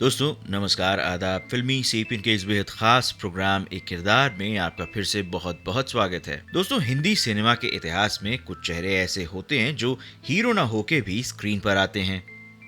दोस्तों नमस्कार आदाब। फिल्मी सेपियन के इस बेहद खास प्रोग्राम एक किरदार में आपका फिर से बहुत बहुत स्वागत है। दोस्तों हिंदी सिनेमा के इतिहास में कुछ चेहरे ऐसे होते हैं जो हीरो ना होके भी स्क्रीन पर आते हैं,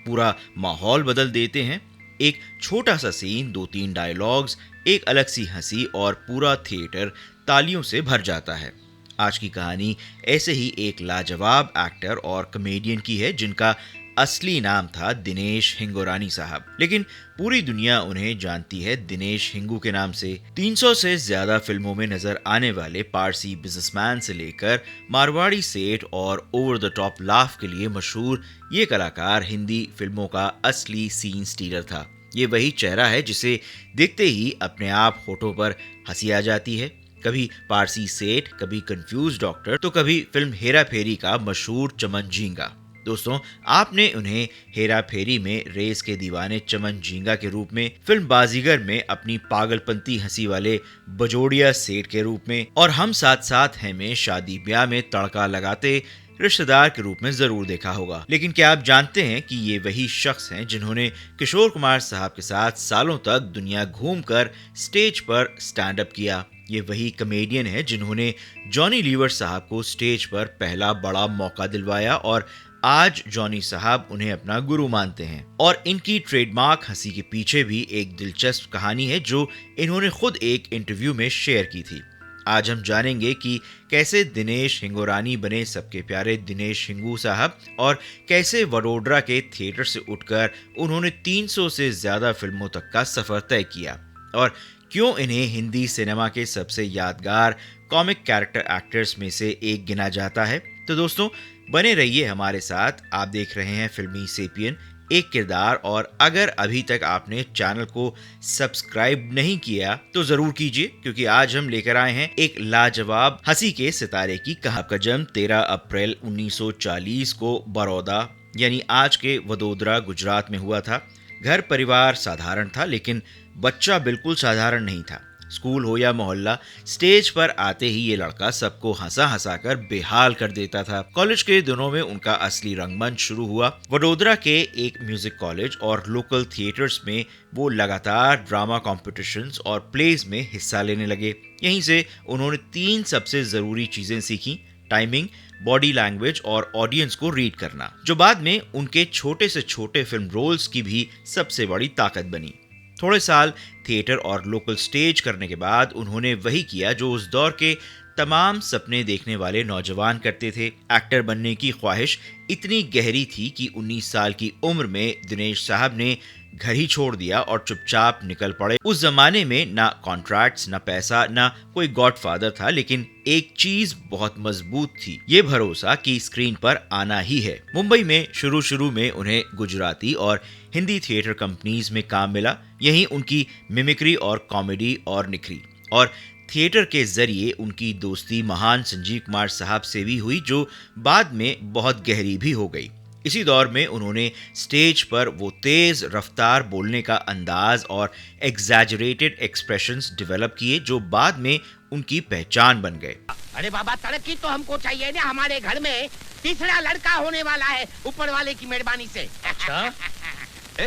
पूरा माहौल बदल देते हैं। एक छोटा सा सीन, दो तीन डायलॉग्स, एक अलग सी हंसी और पूरा थिएटर तालियों से भर जाता है। आज की कहानी ऐसे ही एक लाजवाब एक्टर और कॉमेडियन की है जिनका असली नाम था दिनेश हिंगोरानी साहब, लेकिन पूरी दुनिया उन्हें जानती है दिनेश हिंगू के नाम से। 300 से ज्यादा फिल्मों में नजर आने वाले पारसी बिजनेसमैन से लेकर मारवाड़ी सेठ और ओवर द टॉप लाफ के लिए मशहूर ये कलाकार हिंदी फिल्मों का असली सीन स्टीलर था। ये वही चेहरा है जिसे देखते ही अपने आप होठों पर हंसी आ जाती है। कभी पारसी सेठ, कभी कंफ्यूज डॉक्टर, तो कभी फिल्म हेरा फेरी का मशहूर चमन झींगा। दोस्तों आपने उन्हें हेरा फेरी में रेस के दीवाने चमन झींगा के रूप में, फिल्म बाजीगर में अपनी पागलपंती हंसी वाले बजोड़िया सेठ के रूप में, और हम साथ साथ हैं में शादी ब्याह में तड़का लगाते रिश्तेदार के रूप में जरूर देखा होगा। लेकिन क्या आप जानते हैं कि ये वही शख्स हैं जिन्होंने किशोर कुमार साहब के साथ सालों तक दुनिया घूमकर स्टेज पर स्टैंड अप किया। ये वही कॉमेडियन है जिन्होंने जॉनी लीवर साहब को स्टेज पर पहला बड़ा मौका दिलवाया और आज जॉनी साहब उन्हें अपना गुरु मानते हैं। और इनकी ट्रेडमार्क हंसी के पीछे भी एक दिलचस्प कहानी है जो इन्होंने खुद एक इंटरव्यू में शेयर की थी। आज हम जानेंगे कि कैसे दिनेश हिंगोरानी बने सबके प्यारे दिनेश हिंगू साहब, और कैसे वडोदरा के थिएटर से उठकर उन्होंने 300 से ज्यादा फिल्मों तक का सफर तय किया, और क्यों इन्हें हिंदी सिनेमा के सबसे यादगार कॉमिक कैरेक्टर एक्टर्स में से एक गिना जाता है। तो दोस्तों बने रहिए हमारे साथ। आप देख रहे हैं फिल्मी सेपियन एक किरदार, और अगर अभी तक आपने चैनल को सब्सक्राइब नहीं किया तो जरूर कीजिए, क्योंकि आज हम लेकर आए हैं एक लाजवाब हंसी के सितारे की कहानी। का जन्म 13 अप्रैल 1940 को बड़ौदा यानी आज के वडोदरा गुजरात में हुआ था। घर परिवार साधारण था, लेकिन बच्चा बिल्कुल साधारण नहीं था। स्कूल हो या मोहल्ला, स्टेज पर आते ही ये लड़का सबको हंसा हंसा कर बेहाल कर देता था। कॉलेज के दिनों में उनका असली रंगमंच शुरू हुआ। वडोदरा के एक म्यूजिक कॉलेज और लोकल थिएटर्स में वो लगातार ड्रामा कॉम्पिटिशन्स और प्लेज में हिस्सा लेने लगे। यहीं से उन्होंने 3 सबसे जरूरी चीजें सीखी: टाइमिंग, बॉडी लैंग्वेज और ऑडियंस को रीड करना, जो बाद में उनके छोटे से छोटे फिल्म रोल्स की भी सबसे बड़ी ताकत बनी। थोड़े साल थिएटर और लोकल स्टेज करने के बाद उन्होंने वही किया जो उस दौर के तमाम सपने देखने वाले नौजवान करते थे। एक्टर बनने की ख्वाहिश इतनी गहरी थी कि 19 साल की उम्र में दिनेश साहब ने घर ही छोड़ दिया और चुपचाप निकल पड़े। उस जमाने में ना कॉन्ट्रैक्ट्स, ना पैसा, ना कोई गॉडफादर था, लेकिन एक चीज बहुत मजबूत थी, ये भरोसा कि स्क्रीन पर आना ही है। मुंबई में शुरू में उन्हें गुजराती और हिंदी थिएटर कंपनीज में काम मिला। यहीं उनकी मिमिक्री और कॉमेडी और निखरी, और थिएटर के जरिए उनकी दोस्ती महान संजीव कुमार साहब से भी हुई, जो बाद में बहुत गहरी भी हो गई। इसी दौर में उन्होंने स्टेज पर वो तेज रफ्तार बोलने का अंदाज और एग्जैजरेटेड एक्सप्रेशंस डेवलप किए, जो बाद में उनकी पहचान बन गए। अरे बाबा, तरक्की तो हमको चाहिए ना। हमारे घर में तीसरा लड़का होने वाला है, ऊपर वाले की मेहरबानी से। अच्छा?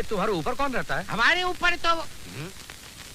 तुम्हारे ऊपर कौन रहता है? हमारे ऊपर तो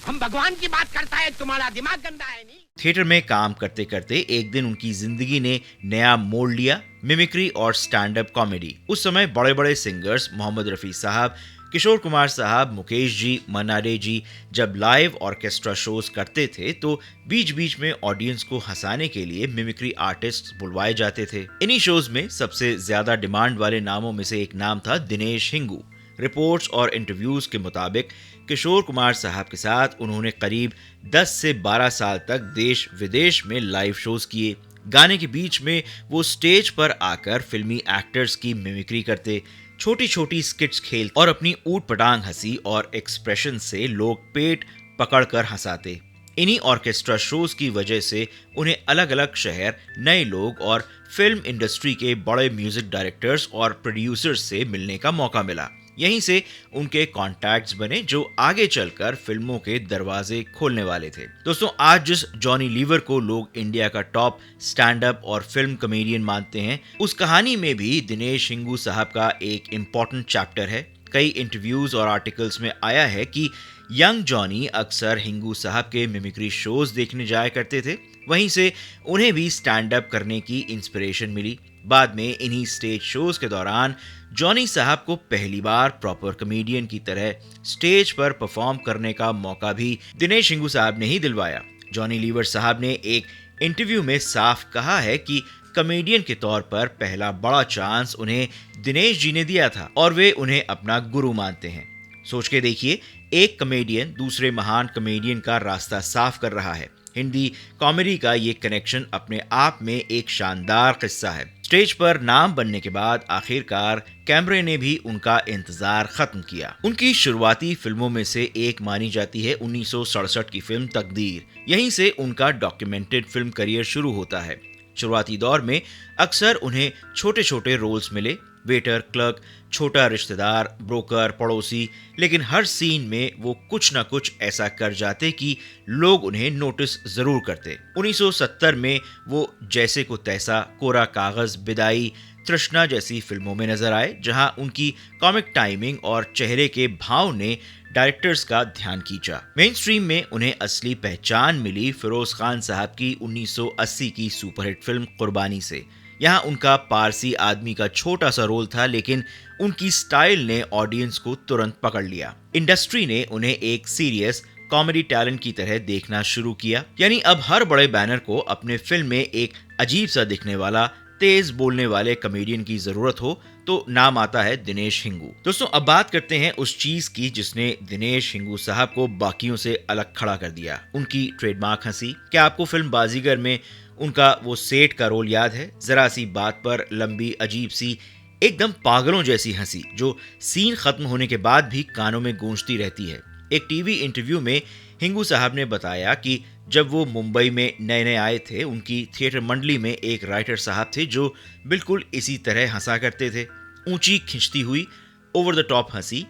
हम भगवान की बात करता है। तुम्हारा दिमाग गंदा है नहीं? थिएटर में काम करते करते एक दिन उनकी जिंदगी ने नया मोड़ लिया, मिमिक्री और स्टैंड अप कॉमेडी। उस समय बड़े बड़े सिंगर्स मोहम्मद रफ़ी साहब, किशोर कुमार साहब, मुकेश जी, मन्ना डे जी जब लाइव ऑर्केस्ट्रा शोज करते थे तो बीच बीच में ऑडियंस को हंसाने के लिए मिमिक्री आर्टिस्ट बुलवाए जाते थे। इन्हीं शोज में सबसे ज्यादा डिमांड वाले नामों में से एक नाम था दिनेश हिंगू। रिपोर्ट्स और इंटरव्यूज के मुताबिक किशोर कुमार साहब के साथ उन्होंने करीब 10 से 12 साल तक देश विदेश में लाइव शोज किए। गाने के बीच में वो स्टेज पर आकर फिल्मी एक्टर्स की मिमिक्री करते, छोटी छोटी स्किट्स खेल और अपनी ऊट पटांग हंसी और एक्सप्रेशन से लोग पेट पकड़कर हंसाते। इन्हीं ऑर्केस्ट्रा शोज की वजह से उन्हें अलग अलग शहर, नए लोग और फिल्म इंडस्ट्री के बड़े म्यूजिक डायरेक्टर्स और प्रोड्यूसर्स से मिलने का मौका मिला। यहीं से उनके कॉन्टैक्ट्स बने जो आगे चलकर फिल्मों के दरवाजे खोलने वाले थे। दोस्तों आज जिस जॉनी लीवर को लोग इंडिया का टॉप स्टैंड अप और फिल्म कॉमेडियन मानते हैं, उस कहानी में भी दिनेश हिंगू साहब का एक इम्पोर्टेंट चैप्टर है। कई इंटरव्यूज और आर्टिकल्स में आया है कि यंग जॉनी अक्सर हिंगू साहब के मिमिक्री शोज देखने जाया करते थे। वहीं से उन्हें भी स्टैंड अप करने की इंस्पिरेशन मिली। बाद में इन्हीं स्टेज शोज के दौरान जॉनी साहब को पहली बार प्रॉपर कॉमेडियन की तरह स्टेज पर परफॉर्म करने का मौका भी दिनेश हिंगू साहब ने ही दिलवाया। जॉनी लीवर साहब ने एक इंटरव्यू में साफ कहा है कि कॉमेडियन के तौर पर पहला बड़ा चांस उन्हें दिनेश जी ने दिया था और वे उन्हें अपना गुरु मानते हैं। सोच के देखिए, एक कॉमेडियन दूसरे महान कॉमेडियन का रास्ता साफ कर रहा है। हिंदी कॉमेडी का ये कनेक्शन अपने आप में एक शानदार किस्सा है। स्टेज पर नाम बनने के बाद आखिरकार कैमरे ने भी उनका इंतजार खत्म किया। उनकी शुरुआती फिल्मों में से एक मानी जाती है 1967 की फिल्म तकदीर। यहीं से उनका डॉक्यूमेंटेड फिल्म करियर शुरू होता है। शुरुआती दौर में अक्सर उन्हें छोटे छोटे रोल्स मिले, वेटर, क्लर्क, छोटा रिश्तेदार, ब्रोकर, पड़ोसी, लेकिन हर सीन में वो कुछ ना कुछ ऐसा कर जाते कि लोग उन्हें नोटिस जरूर करते। 1970 में वो जैसे को तैसा, कोरा कागज, बिदाई, तृष्णा जैसी फिल्मों में नजर आए, जहां उनकी कॉमिक टाइमिंग और चेहरे के भाव ने डायरेक्टर्स का ध्यान खींचा। मेन स्ट्रीम में उन्हें असली पहचान मिली फिरोज खान साहब की 1980 की सुपरहिट फिल्म कुर्बानी से। यहाँ उनका पारसी आदमी का छोटा सा रोल था, लेकिन उनकी स्टाइल ने ऑडियंस को तुरंत पकड़ लिया। इंडस्ट्री ने उन्हें एक सीरियस कॉमेडी टैलेंट की तरह देखना शुरू किया। यानी अब हर बड़े बैनर को अपने फिल्म में एक अजीब सा दिखने वाला, तेज बोलने वाले कॉमेडियन की जरूरत हो तो नाम आता है दिनेश हिंगू। दोस्तों, अब बात करते हैं उस चीज की जिसने दिनेश हिंगू साहब को बाकियों से अलग खड़ा कर दिया, उनकी ट्रेडमार्क हंसी। क्या आपको फिल्म बाजीगर में उनका वो सेठ का रोल याद है? जरा सी बात पर लंबी, अजीब सी, एकदम पागलों जैसी हंसी जो सीन खत्म होने के बाद भी कानों में गूंजती रहती है। एक टीवी इंटरव्यू में हिंगू साहब ने बताया कि जब वो मुंबई में नए नए आए थे, उनकी थिएटर मंडली में एक राइटर साहब थे जो बिल्कुल इसी तरह हंसा करते थे। ऊंची खिंचती हुई ओवर द टॉप हंसी।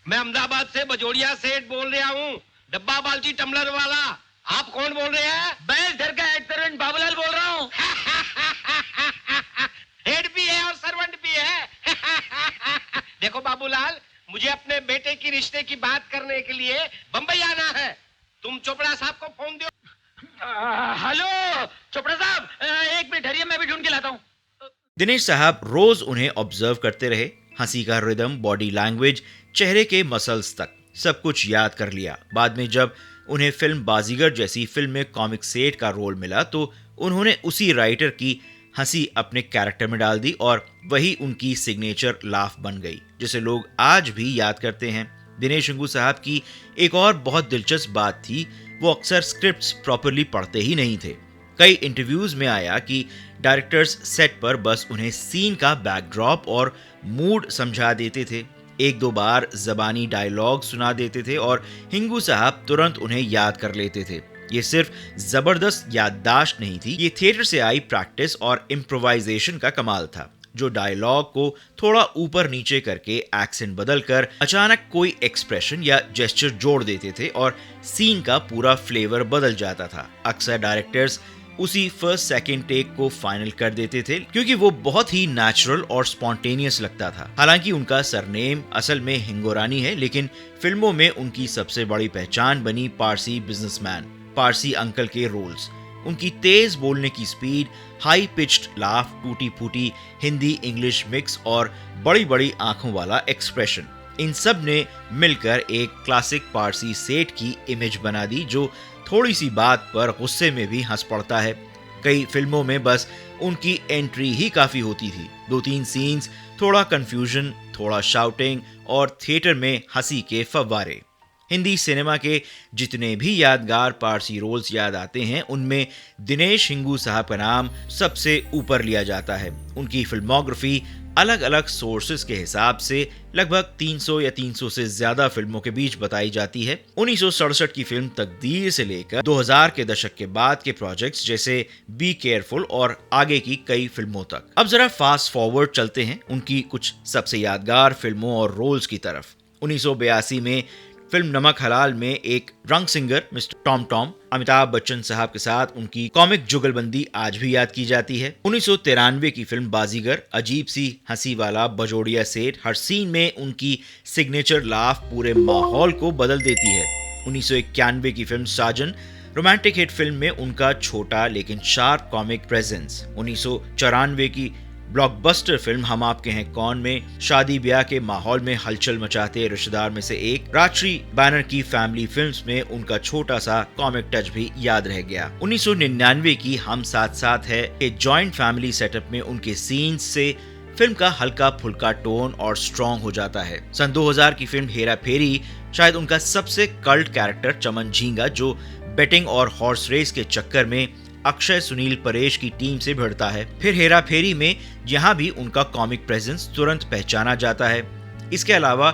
मैं अहमदाबाद से बजोड़िया सेठ बोल रहा हूँ, डब्बा बाल्टी टम्बलर वाला। आप कौन बोल रहे हैं? मैं घर का हेड सर्वेंट बाबूलाल बोल रहा हूँ। हेड भी है और सर्वेंट भी है। देखो बाबूलाल, मुझे अपने बेटे की रिश्ते की बात करने के लिए बंबई आना है। तुम चोपड़ा साहब को फोन दो। हेलो चोपड़ा साहब, एक मिनट ठहरिए, मैं भी ढूंढ के लाता हूँ। दिनेश साहब रोज उन्हें ऑब्जर्व करते रहे। हंसी का रिदम, बॉडी लैंग्वेज, चेहरे के मसल्स तक सब कुछ याद कर लिया। बाद में जब उन्हें फिल्म बाजीगर जैसी फिल्म में कॉमिक सेठ का रोल मिला तो उन्होंने उसी राइटर की हंसी अपने कैरेक्टर में डाल दी और वही उनकी सिग्नेचर लाफ बन गई, जिसे लोग आज भी याद करते हैं। दिनेश हिंगू साहब की एक और बहुत दिलचस्प बात थी, वो अक्सर स्क्रिप्ट्स प्रॉपरली पढ़ते ही नहीं थे। कई इंटरव्यूज में आया कि डायरेक्टर्स सेट पर बस उन्हें सीन का बैकड्रॉप और मूड समझा देते थे, एक दो बार जबानी डायलॉग सुना देते थे और हिंगू साहब तुरंत उन्हें याद कर लेते थे। ये सिर्फ जबरदस्त याददाश्त नहीं थी, ये थिएटर से आई प्रैक्टिस और इम्प्रोवाइजेशन का कमाल था, जो डायलॉग को थोड़ा ऊपर नीचे करके एक्सेंट बदलकर अचानक कोई एक्सप्रेशन या जेस्चर जोड़ देते थे और सीन का पूरा फ्लेवर बदल जाता था। अक्सर डायरेक्टर्स उसी फर्स्ट सेकंड टेक को फाइनल कर देते थे क्योंकि वो बहुत ही नेचुरल और स्पॉन्टेनियस लगता था। हालांकि उनका सरनेम असल में हिंगोरानी है, लेकिन फिल्मों में उनकी सबसे बड़ी पहचान बनी पारसी बिजनेसमैन, पारसी अंकल के रोल्स। उनकी तेज बोलने की स्पीड, हाई पिच्ड लाफ, टूटी फूटी हिंदी इंग्लिश मिक्स और बड़ी बड़ी आंखों वाला एक्सप्रेशन, इन सब ने मिलकर एक क्लासिक पारसी सेठ की इमेज बना दी जो थोड़ी सी बात पर गुस्से में भी हंस पड़ता है। कई फिल्मों में बस उनकी एंट्री ही काफी होती थी, 2-3 सीन्स, थोड़ा कंफ्यूजन, थोड़ा शाउटिंग और थिएटर में हंसी के फव्वारे। हिंदी सिनेमा के जितने भी यादगार पारसी रोल्स याद आते हैं, उनमें दिनेश हिंगू साहब का नाम सबसे ऊपर लिया जाता है। उनकी फिल्मोग्राफी अलग अलग सोर्सेस के हिसाब से लगभग 300 या 300 से ज्यादा फिल्मों के बीच बताई जाती है। 1967 की फिल्म तकदीर से लेकर 2000 के दशक के बाद के प्रोजेक्ट्स जैसे बी केयरफुल और आगे की कई फिल्मों तक। अब जरा फास्ट फॉरवर्ड चलते हैं उनकी कुछ सबसे यादगार फिल्मों और रोल्स की तरफ। 1982 में फिल्म नमक हलाल में एक drunk singer mister Tom Tom Amitabh Bachchan साहब के साथ उनकी कॉमिक जुगलबंदी आज भी याद की जाती है। 1993 की फिल्म बाजीगर अजीब सी हंसी वाला बजोड़िया सेठ हर सीन में उनकी सिग्नेचर लाफ पूरे माहौल को बदल देती है। 1991 की फिल्म साजन रोमांटिक हिट फिल्म में उनका छोटा लेकिन शार्प कॉमिक प्रेजेंस। 1994 की ब्लॉकबस्टर फिल्म हम आपके हैं कौन में शादी ब्याह के माहौल में हलचल मचाते रिश्तेदार में से एक राजश्री बैनर की फैमिली फिल्म्स में उनका छोटा सा कॉमिक टच भी याद रह गया। 1999 की हम साथ साथ है के जॉइंट फैमिली सेटअप में उनके सीन्स से फिल्म का हल्का फुल्का टोन और स्ट्रॉन्ग हो जाता है। सन 2000 की फिल्म हेरा फेरी शायद उनका सबसे कल्ट कैरेक्टर चमन झींगा जो बेटिंग और हॉर्स रेस के चक्कर में अक्षय सुनील परेश की टीम से भिड़ता है। फिर हेरा फेरी में यहाँ भी उनका कॉमिक प्रेजेंस तुरंत पहचाना जाता है। इसके अलावा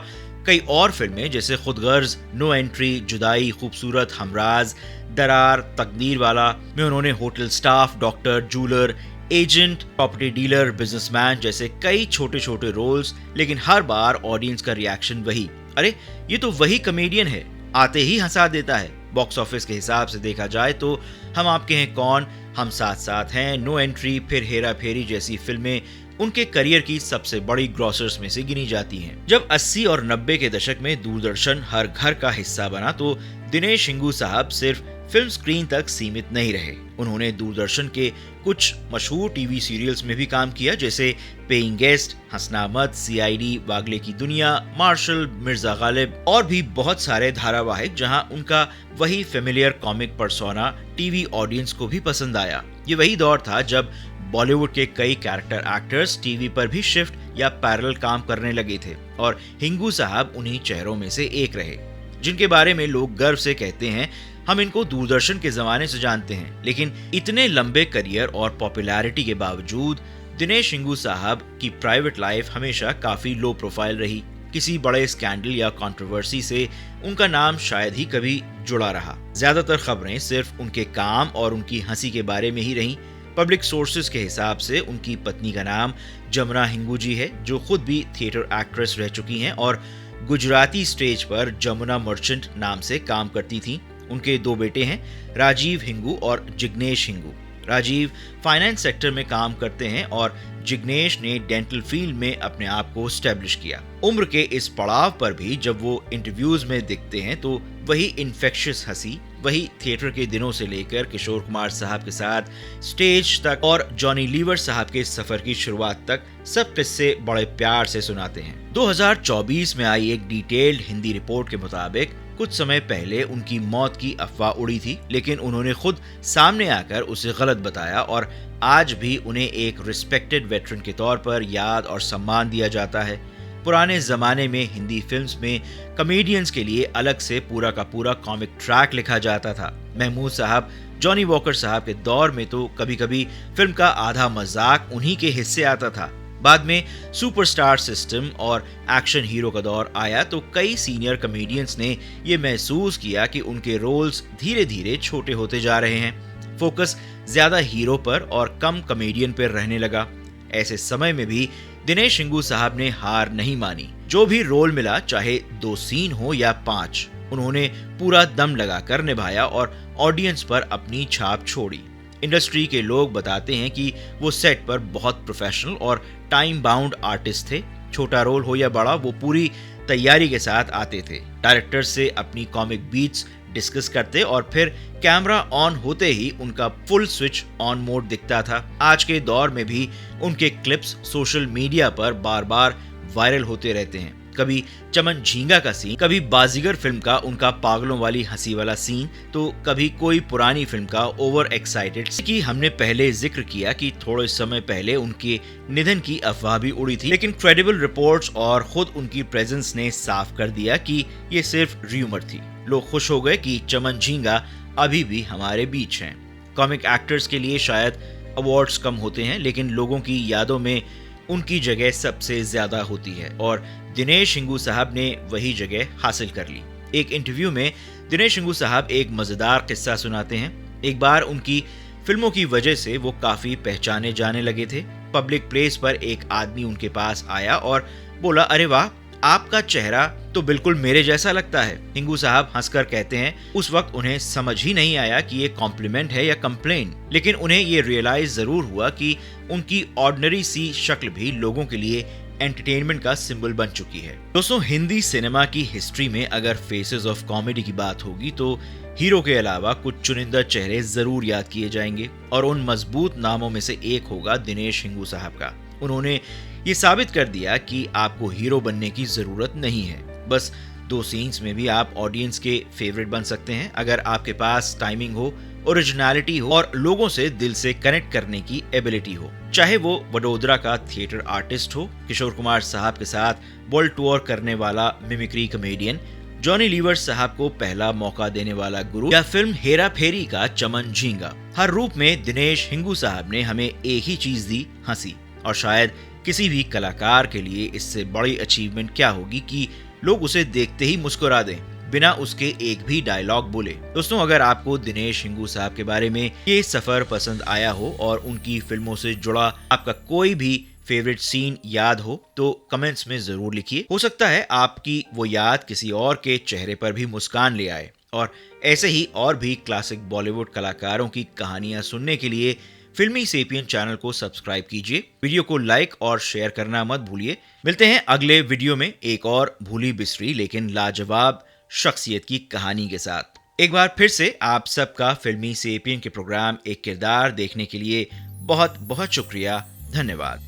कई और फिल्में जैसे खुदगर्ज, नो एंट्री, जुदाई, खूबसूरत, हमराज, दरार, तकदीर वाला में उन्होंने hotel staff, doctor, jeweller, agent, property dealer, businessman जैसे कई छोटे छोटे रोल्स, लेकिन हर बार ऑडियंस का रिएक्शन वही, अरे ये तो वही कॉमेडियन है, आते ही हंसा देता है। बॉक्स ऑफिस के हिसाब से देखा जाए तो हम आपके हैं कौन, हम साथ साथ हैं, नो एंट्री, फिर हेरा फेरी जैसी फिल्में उनके करियर की सबसे बड़ी ग्रॉसर्स में से गिनी जाती हैं। जब 80 और 90 के दशक में दूरदर्शन हर घर का हिस्सा बना तो दिनेश हिंगू साहब सिर्फ फिल्म स्क्रीन तक सीमित नहीं रहे। उन्होंने दूरदर्शन के कुछ मशहूर टीवी सीरियल्स में भी काम किया जैसे पेइंग गेस्ट, हंसना मत, सीआईडी, वागले की दुनिया, मार्शल, मिर्जा गालिब और भी बहुत सारे धारावाहिक जहां उनका वही familiar comic persona TV audience को भी पसंद आया। ये वही दौर था जब बॉलीवुड के कई कैरेक्टर एक्टर्स टीवी पर भी शिफ्ट या पैरेलल काम करने लगे थे और हिंगू साहब उन्हीं चेहरों में से एक रहे जिनके बारे में लोग गर्व से कहते हैं हम इनको दूरदर्शन के जमाने से जानते हैं। लेकिन इतने लंबे करियर और पॉपुलैरिटी के बावजूद दिनेश हिंगू साहब की प्राइवेट लाइफ हमेशा काफी लो प्रोफाइल रही। किसी बड़े स्कैंडल या कंट्रोवर्सी से उनका नाम शायद ही कभी जुड़ा रहा। ज्यादातर खबरें सिर्फ उनके काम और उनकी हंसी के बारे में ही रहीं। पब्लिक सोर्सेज के हिसाब से उनकी पत्नी का नाम जमुना हिंगू जी है जो खुद भी थिएटर एक्ट्रेस रह चुकी हैं और गुजराती स्टेज पर जमुना मर्चेंट नाम से काम करती थी। उनके दो बेटे हैं, राजीव हिंगू और जिग्नेश हिंगू। राजीव फाइनेंस सेक्टर में काम करते हैं और जिग्नेश ने डेंटल फील्ड में अपने आप को स्टैब्लिश किया। उम्र के इस पड़ाव पर भी जब वो इंटरव्यूज में दिखते हैं तो वही इन्फेक्शियस हंसी, वही थिएटर के दिनों से लेकर किशोर कुमार साहब के साथ स्टेज तक और जॉनी लीवर साहब के सफर की शुरुआत तक सब किस्से बड़े प्यार से सुनाते हैं। 2024 में आई एक डिटेल्ड हिंदी रिपोर्ट के मुताबिक कुछ समय पहले उनकी मौत की अफवाह उड़ी थी, लेकिन उन्होंने खुद सामने आकर उसे गलत बताया और आज भी उन्हें एक रिस्पेक्टेड वेटरन के तौर पर याद और सम्मान दिया जाता है। पुराने जमाने में हिंदी फिल्म्स में कॉमेडियंस के लिए अलग से पूरा का पूरा कॉमिक ट्रैक लिखा जाता था। महमूद साहब, जॉनी वॉकर साहब के दौर में तो कभी कभी फिल्म का आधा मजाक उन्हीं के हिस्से आता था। बाद में सुपरस्टार सिस्टम और एक्शन हीरो का दौर आया तो कई सीनियर कॉमेडियंस ने ये महसूस किया कि उनके रोल्स धीरे धीरे छोटे होते जा रहे हैं। फोकस ज्यादा हीरो पर और कम कॉमेडियन पर रहने लगा। ऐसे समय में भी दिनेश हिंगू साहब ने हार नहीं मानी। जो भी रोल मिला, चाहे 2 सीन हो या 5, उन्होंने पूरा दम लगाकर निभाया और ऑडियंस पर अपनी छाप छोड़ी। इंडस्ट्री के लोग बताते हैं कि वो सेट पर बहुत प्रोफेशनल और टाइम बाउंड आर्टिस्ट थे। छोटा रोल हो या बड़ा, वो पूरी तैयारी के साथ आते थे। डायरेक्टर से अपनी कॉमिक बीट्स डिस्कस करते और फिर कैमरा ऑन होते ही उनका फुल स्विच ऑन मोड दिखता था। आज के दौर में भी उनके क्लिप्स सोशल मीडिया पर बार बार वायरल होते रहते हैं। कभी चमन झींगा का सीन, कभी बाजीगर फिल्म का उनका पागलों वाली हंसी वाला सीन, तो कभी कोई पुरानी फिल्म का ओवर एक्साइटेड कि हमने पहले जिक्र किया कि थोड़े समय पहले उनके निधन की अफवाह भी उड़ी थी, लेकिन क्रेडिबल रिपोर्ट्स और खुद उनकी प्रेजेंस ने साफ कर दिया कि ये सिर्फ र्यूमर थी। लोग खुश हो गए कि चमन झींगा अभी भी हमारे बीच हैं। कॉमिक एक्टर्स के लिए शायद अवार्ड्स कम होते हैं, लेकिन लोगों की यादों में उनकी जगह सबसे ज्यादा होती है और दिनेश हिंगू साहब ने वही जगह हासिल कर ली। एक इंटरव्यू में दिनेश हिंगू साहब एक मजेदार किस्सा सुनाते हैं। एक बार उनकी फिल्मों की वजह से वो काफी पहचाने जाने लगे थे। पब्लिक प्लेस पर एक आदमी उनके पास आया और बोला, अरे वाह, आपका चेहरा तो बिल्कुल मेरे जैसा लगता है। हिंगू साहब हंसकर कहते हैं, उस वक्त उन्हें समझ ही नहीं आया कि ये कॉम्प्लीमेंट है या कंप्लेन, लेकिन उन्हें ये रियलाइज जरूर हुआ कि उनकी ऑर्डिनरी सी शक्ल भी लोगों के लिए एंटरटेनमेंट का सिंबल बन चुकी है। दोस्तों, हिंदी सिनेमा की हिस्ट्री में अगर फेसेस ऑफ कॉमेडी की बात होगी तो हीरो के अलावा कुछ चुनिंदा चेहरे जरूर याद किए जाएंगे और उन मजबूत नामों में से एक होगा दिनेश हिंगू साहब का। उन्होंने ये साबित कर दिया कि आपको हीरो बनने की जरूरत नहीं है, बस 2 सीन्स में भी आप ऑडियंस के फेवरेट बन सकते हैं अगर आपके पास टाइमिंग हो, ओरिजिनलिटी हो और लोगों से दिल से कनेक्ट करने की एबिलिटी हो। चाहे वो वडोदरा का थिएटर आर्टिस्ट हो, किशोर कुमार साहब के साथ वर्ल्ड टूर करने वाला मिमिक्री कॉमेडियन, जॉनी लीवर साहब को पहला मौका देने वाला गुरु या फिल्म हेरा फेरी का चमन झींगा, हर रूप में दिनेश हिंगू साहब ने हमें एक ही चीज दी, हंसी। और शायद किसी भी कलाकार के लिए इससे बड़ी अचीवमेंट क्या होगी कि लोग उसे देखते ही मुस्कुरा दें बिना उसके एक भी डायलॉग बोले। दोस्तों, अगर आपको दिनेश हिंगू साहब के बारे में ये सफर पसंद आया हो और उनकी फिल्मों से जुड़ा आपका कोई भी फेवरेट सीन याद हो तो कमेंट्स में जरूर लिखिए। हो सकता है आपकी वो याद किसी और के चेहरे पर भी मुस्कान ले आए। और ऐसे ही और भी क्लासिक बॉलीवुड कलाकारों की कहानियां सुनने के लिए फिल्मी सेपियन चैनल को सब्सक्राइब कीजिए। वीडियो को लाइक और शेयर करना मत भूलिए। मिलते हैं अगले वीडियो में एक और भूली बिसरी लेकिन लाजवाब शख्सियत की कहानी के साथ। एक बार फिर से आप सबका फिल्मी सेपियन के प्रोग्राम एक किरदार देखने के लिए बहुत बहुत शुक्रिया। धन्यवाद।